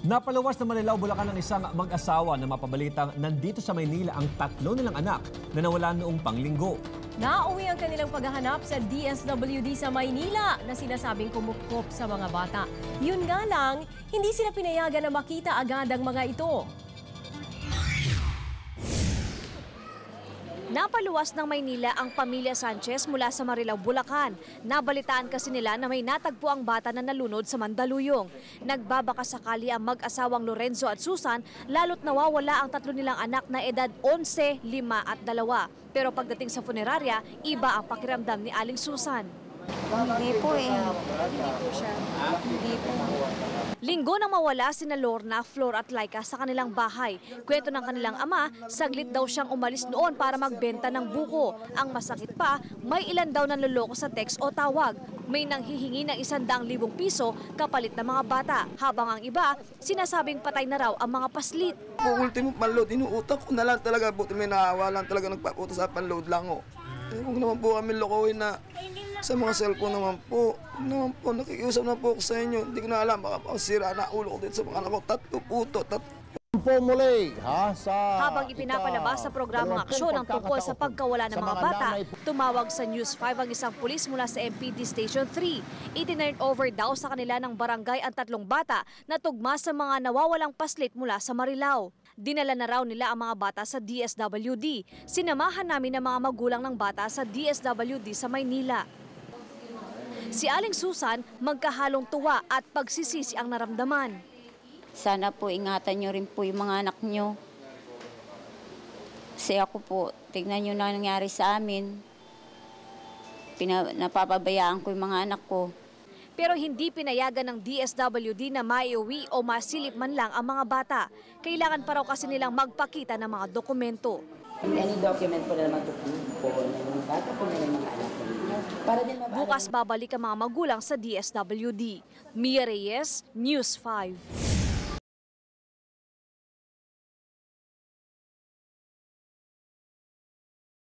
Napaluwas na Marilao, Bulacan ang isang mag-asawa na mapabalitang nandito sa Maynila ang tatlo nilang anak na nawala noong Panglinggo. Nauwi ang kanilang paghahanap sa DSWD sa Maynila na sinasabing kumukop sa mga bata. Yun nga lang, hindi sila pinayagan na makita agad ang mga ito. Napaluwas ng Maynila ang pamilya Sanchez mula sa Marilao, Bulacan. Nabalitaan kasi nila na may natagpo ang bata na nalunod sa Mandaluyong. Nagbabaka sakali ang mag-asawang Lorenzo at Susan, lalo't nawawala ang tatlo nilang anak na edad 11, 5 at 2. Pero pagdating sa punerarya, iba ang pakiramdam ni Aling Susan. Hindi po eh. Hindi po siya. Hindi po. Linggo nang mawala sina Lorna, Flor at Laika sa kanilang bahay. Kwento ng kanilang ama, saglit daw siyang umalis noon para magbenta ng buko. Ang masakit pa, may ilan daw nanloloko sa text o tawag. May nanghihingi ng 100,000 piso kapalit ng mga bata. Habang ang iba, sinasabing patay na raw ang mga paslit. Ultimo panload, inuutak ko na lang talaga. Buti may naawa lang talaga nagpaputo sa panload lang. Huwag naman po kami lokohin na sa mga cellphone naman po. Nakikiusap na po ako sa inyo. Hindi ko na alam, baka sira na ulo ko dito sa mga anak ko. Tatlo puto. Habang ipinapalabas sa programang aksyon ang tungkol sa pagkawala ng mga bata, tumawag sa News 5 ang isang pulis mula sa MPD Station 3. Itinurn over daw sa kanila ng barangay ang tatlong bata na tugma sa mga nawawalang paslit mula sa Marilao. Dinala na raw nila ang mga bata sa DSWD. Sinamahan namin ang mga magulang ng bata sa DSWD sa Maynila. Si Aling Susan, magkahalong tuwa at pagsisisi ang naramdaman. Sana po ingatan nyo rin po yung mga anak nyo. Kasi ako po, tignan nyo na nangyari sa amin. Napapabayaan ko yung mga anak ko. Pero hindi pinayagan ng DSWD na maiuwi o masilip man lang ang mga bata. Kailangan pa raw kasi nilang magpakita ng mga dokumento. Any document po na naman po ng mga bata po na ng mga anak po. Para din Bukas babalik ang mga magulang sa DSWD. Mia Reyes, News 5.